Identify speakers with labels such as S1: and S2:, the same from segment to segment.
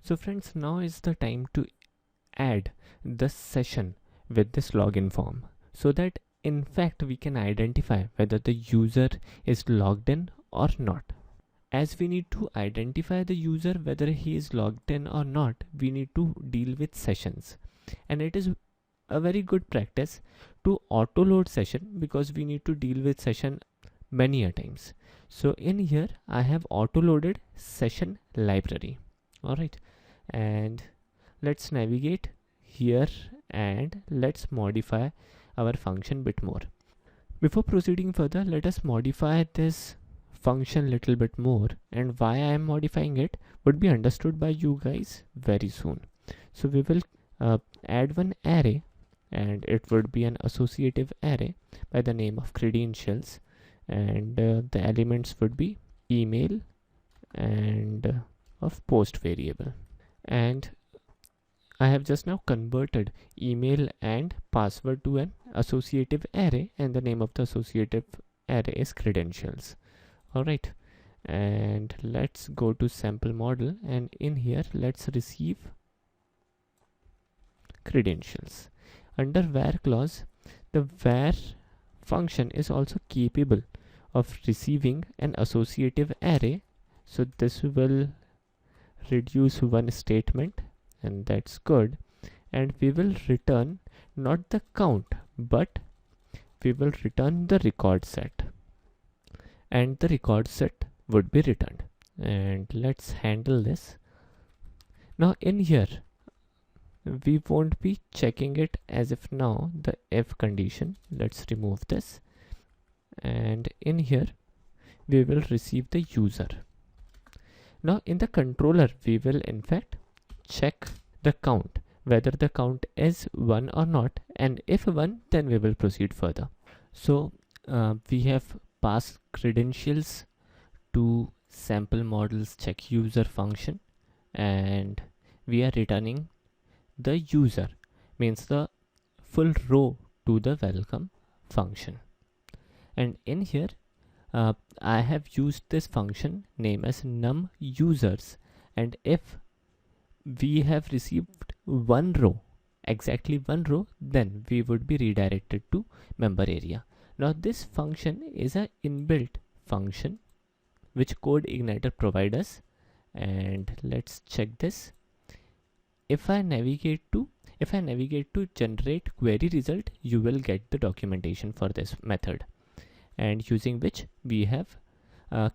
S1: So friends, now is the time to add the session with this login form, so that in fact we can identify whether the user is logged in or not. As we need to identify the user whether he is logged in or not, we need to deal with sessions, and it is a very good practice to auto load session because we need to deal with session many a times. So in here I have auto loaded session library. All right, and let's navigate here and let's modify our function bit more. Before proceeding further, let us modify this function little bit more, and why I am modifying it would be understood by you guys very soon. So we will add one array, and it would be an associative array by the name of credentials, and the elements would be email and of post variable. And I have just now converted email and password to an associative array, and the name of the associative array is credentials. Alright, and let's go to sample model, and in here let's receive credentials. Under var clause, the var function is also capable of receiving an associative array, so this will reduce one statement, and that's good. And we will return not the count, but we will return the record set, and the record set would be returned. And let's handle this. Now in here we won't be checking it as if now the if condition. Let's remove this, and in here we will receive the user. Now in the controller we will in fact check the count, whether the count is 1 or not, and if 1 then we will proceed further. So we have passed credentials to sample models check user function, and we are returning the user, means the full row to the welcome function. And in here I have used this function name as num users, and if we have received one row, exactly one row, then we would be redirected to member area. Now this function is an inbuilt function which Codeigniter provides us, and let's check this. If I navigate to generate query result, you will get the documentation for this method, and using which we have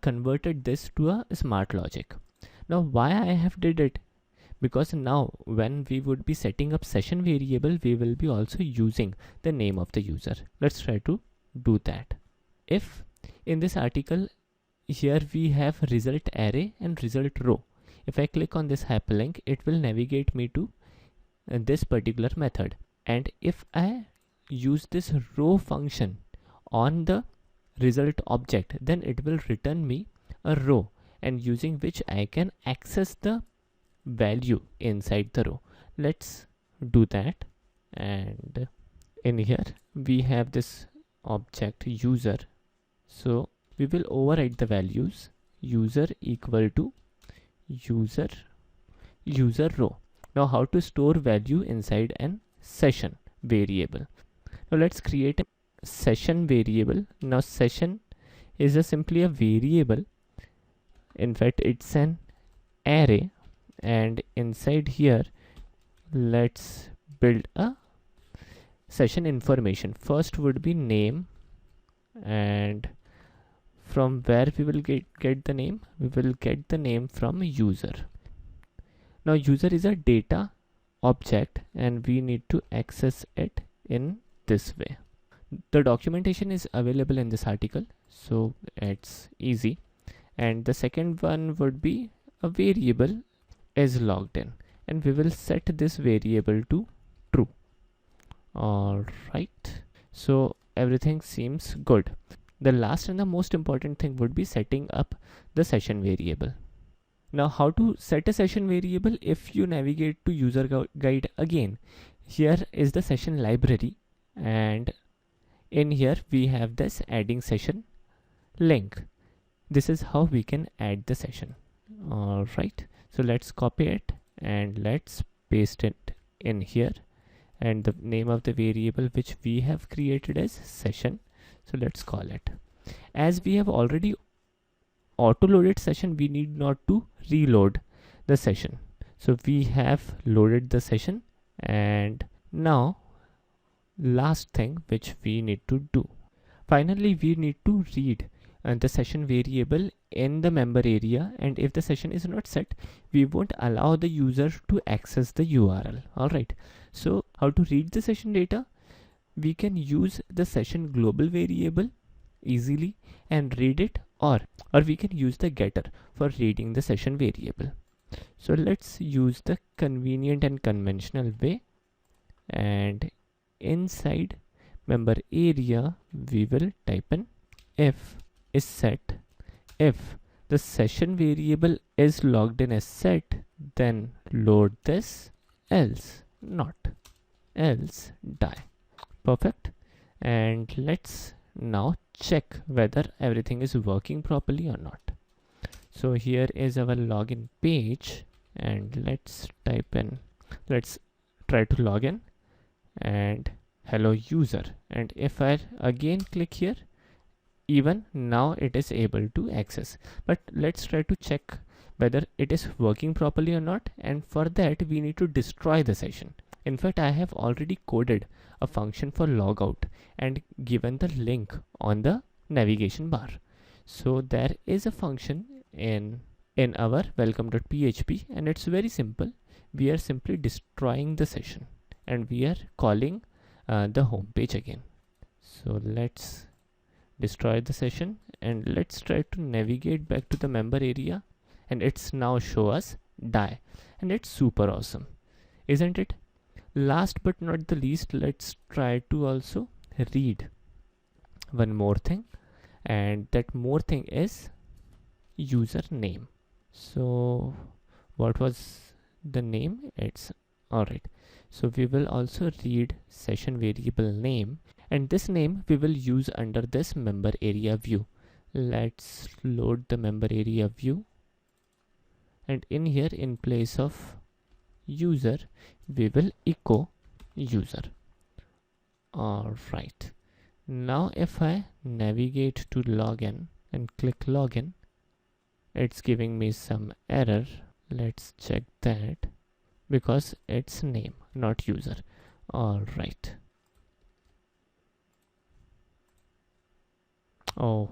S1: converted this to a smart logic. Now why I have did it? Because now when we would be setting up session variable, we will be also using the name of the user. Let's try to do that. If in this article here we have result array and result row, if I click on this hyperlink, it will navigate me to this particular method, and if I use this row function on the result object, then it will return me a row, and using which I can access the value inside the row. Let's do that, and in here we have this object user, so we will override the values user equal to user row. Now how to store value inside an session variable? Now let's create a session variable. Now session is simply a variable, in fact it's an array, and inside here let's build a session information. First would be name, and from where we will get the name? We will get the name from user. Now user is a data object, and we need to access it in this way. The documentation is available in this article, so it's easy. And the second one would be a variable is logged in, and we will set this variable to true. All right, so everything seems good. The last and the most important thing would be setting up the session variable. Now how to set a session variable? If you navigate to user guide again, here is the session library, and in here we have this adding session link. This is how we can add the session. All right, so let's copy it and let's paste it in here, and the name of the variable which we have created is session. So let's call it. As we have already auto loaded session, we need not to reload the session. So we have loaded the session, and now last thing which we need to do, finally we need to read the session variable in the member area, and if the session is not set, we won't allow the user to access the URL. Alright, so how to read the session data? We can use the session global variable easily and read it, or we can use the getter for reading the session variable. So let's use the convenient and conventional way, and inside member area we will type in if is set. If the session variable is logged in as set, then load this, else not, else die. Perfect. And let's now check whether everything is working properly or not. So here is our login page, and let's try to log in, and hello user, and if I again click here, even now it is able to access. But let's try to check whether it is working properly or not, and for that we need to destroy the session. In fact, I have already coded a function for logout and given the link on the navigation bar. So there is a function in our welcome.php, and it's very simple. We are simply destroying the session, and we are calling the home page again. So let's destroy the session, and let's try to navigate back to the member area, and it's now show us die, and it's super awesome, isn't it? Last but not the least, let's try to also read one more thing, and that more thing is username. So what was the name? It's alright. So we will also read session variable name, and this name we will use under this member area view. Let's load the member area view, and in here, in place of user, we will echo user. Alright, now if I navigate to login and click login, it's giving me some error. Let's check that, because it's name, not user. Alright. Oh,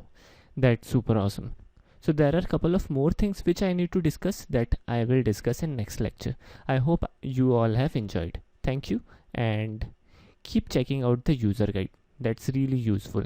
S1: that's super awesome. So there are a couple of more things which I need to discuss, that I will discuss in next lecture. I hope you all have enjoyed. Thank you, and keep checking out the user guide. That's really useful.